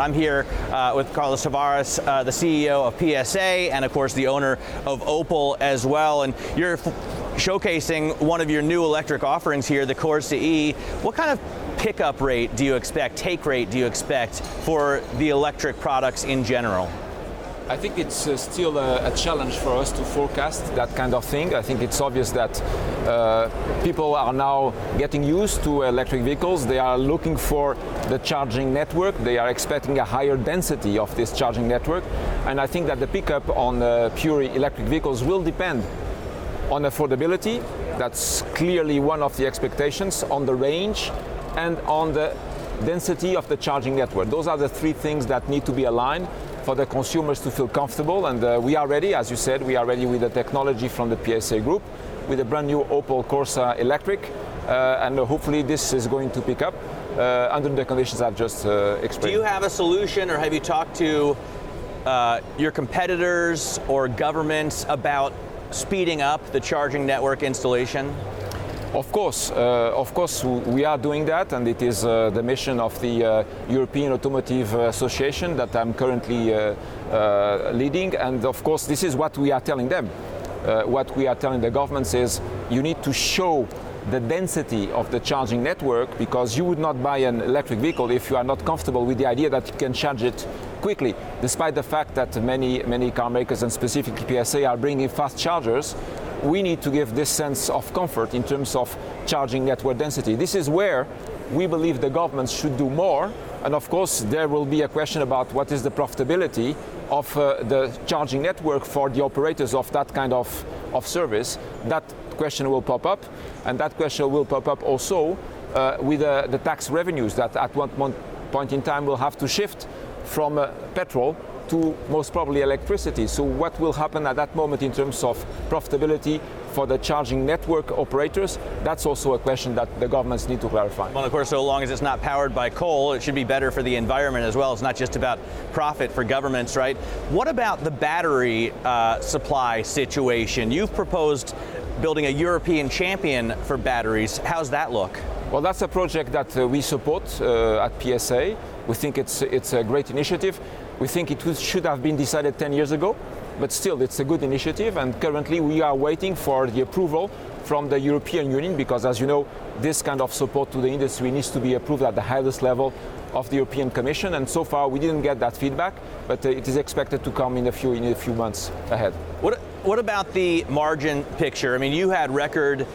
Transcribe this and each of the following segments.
I'm here with Carlos Tavares, the CEO of PSA, and of course the owner of Opel as well. And you're showcasing one of your new electric offerings here, the Corsa E. What kind of pickup rate do you expect, take rate do you expect for the electric products in general? I think it's still a challenge for us to forecast that kind of thing. I think it's obvious that people are now getting used to electric vehicles. They are looking for the charging network. They are expecting a higher density of this charging network. And I think that the pickup on pure electric vehicles will depend on affordability. That's clearly one of the expectations, on the range and on the density of the charging network. Those are the three things that need to be aligned for the consumers to feel comfortable, and we are ready, as you said, we are ready with the technology from the PSA group, with a brand new Opel Corsa Electric, and hopefully this is going to pick up under the conditions I've just explained. Do you have a solution, or have you talked to your competitors or governments about speeding up the charging network installation? Of course, we are doing that, and it is the mission of the European Automotive Association that I'm currently leading. And of course, this is what we are telling them. What we are telling the governments is you need to show the density of the charging network, because you would not buy an electric vehicle if you are not comfortable with the idea that you can charge it quickly. Despite the fact that many car makers, and specifically PSA, are bringing fast chargers, we need to give this sense of comfort in terms of charging network density. This is where we believe the governments should do more, and of course there will be a question about what is the profitability of the charging network for the operators of that kind of service. That question will pop up, and that question will pop up also with the tax revenues that at one point in time will have to shift from petrol to most probably electricity. So what will happen at that moment in terms of profitability for the charging network operators? That's also a question that the governments need to clarify. Well, of course, so long as it's not powered by coal, it should be better for the environment as well. It's not just about profit for governments, right? What about the battery supply situation? You've proposed building a European champion for batteries. How's that look? Well, that's a project that we support at PSA. We think it's a great initiative. We think it should have been decided 10 years ago, but still it's a good initiative, and currently we are waiting for the approval from the European Union, because as you know, this kind of support to the industry needs to be approved at the highest level of the European Commission, and so far we didn't get that feedback, but it is expected to come in a few months ahead. What about the margin picture? I mean, you had record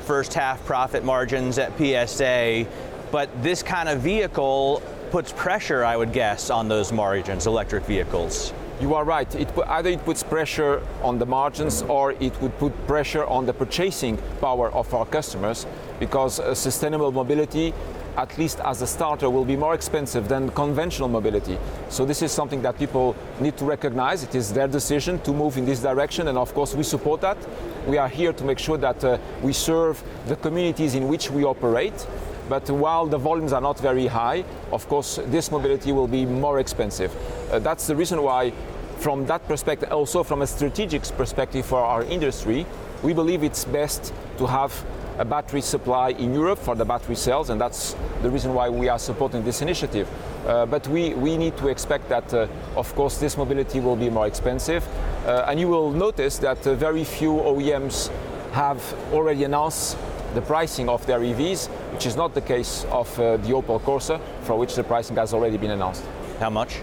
first half profit margins at PSA, but this kind of vehicle puts pressure, I would guess, on those margins, electric vehicles. You are right. Either it puts pressure on the margins, or it would put pressure on the purchasing power of our customers, because sustainable mobility, at least as a starter, will be more expensive than conventional mobility. So this is something that people need to recognize. It is their decision to move in this direction, and of course we support that. We are here to make sure that we serve the communities in which we operate. But while the volumes are not very high, of course, this mobility will be more expensive. That's the reason why, from that perspective, also from a strategic perspective for our industry, we believe it's best to have a battery supply in Europe for the battery cells, and that's the reason why we are supporting this initiative. But we need to expect that, of course, this mobility will be more expensive. And you will notice that very few OEMs have already announced the pricing of their EVs, which is not the case of the Opel Corsa, for which the pricing has already been announced. How much?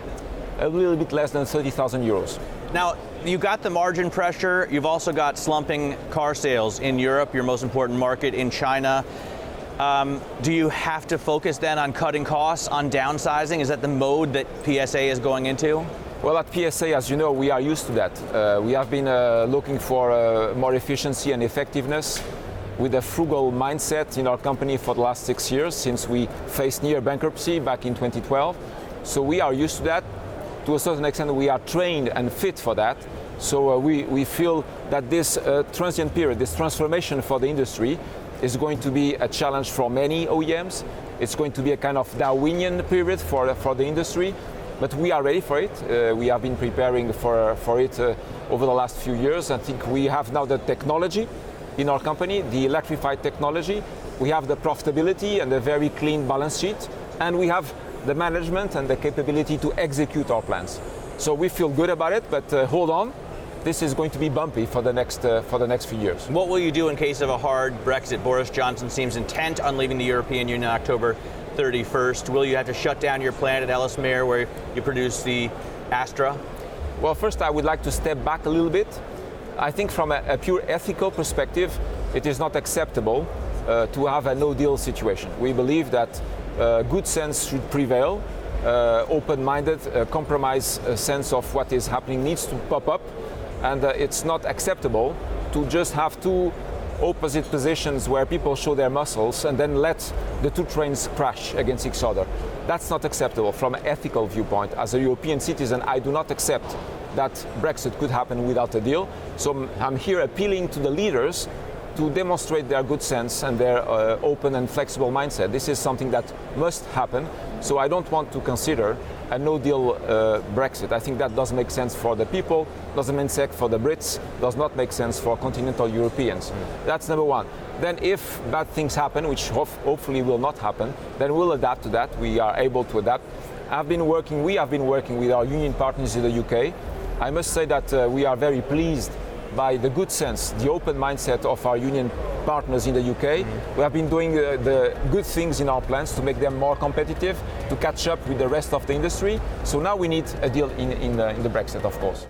A little bit less than 30,000 euros. Now, you got the margin pressure, you've also got slumping car sales in Europe, your most important market, in China. Do you have to focus then on cutting costs, on downsizing? Is that the mode that PSA is going into? Well, at PSA, as you know, we are used to that. We have been looking for more efficiency and effectiveness, with a frugal mindset in our company for the last 6 years, since we faced near bankruptcy back in 2012. So we are used to that. To a certain extent, we are trained and fit for that. So we feel that this transient period, this transformation for the industry, is going to be a challenge for many OEMs. It's going to be a kind of Darwinian period for the industry, but we are ready for it. We have been preparing for it over the last few years. I think we have now the technology in our company, the electrified technology. We have the profitability and a very clean balance sheet, and we have the management and the capability to execute our plans. So we feel good about it, but hold on. This is going to be bumpy for the next few years. What will you do in case of a hard Brexit? Boris Johnson seems intent on leaving the European Union on October 31st. Will you have to shut down your plant at Ellesmere where you produce the Astra? Well, first I would like to step back a little bit. I think from a pure ethical perspective, it is not acceptable to have a no-deal situation. We believe that good sense should prevail. Open-minded, compromise sense of what is happening needs to pop up. And it's not acceptable to just have two opposite positions where people show their muscles and then let the two trains crash against each other. That's not acceptable from an ethical viewpoint. As a European citizen, I do not accept that Brexit could happen without a deal. So I'm here appealing to the leaders to demonstrate their good sense and their open and flexible mindset. This is something that must happen. So I don't want to consider a no-deal Brexit. I think that doesn't make sense for the people, doesn't make sense for the Brits, does not make sense for continental Europeans. That's number one. Then if bad things happen, which hopefully will not happen, then we'll adapt to that. We are able to adapt. We have been working with our union partners in the UK. I must say that we are very pleased by the good sense, the open mindset of our union partners in the UK. We have been doing the good things in our plans to make them more competitive, to catch up with the rest of the industry. So now we need a deal in the Brexit, of course.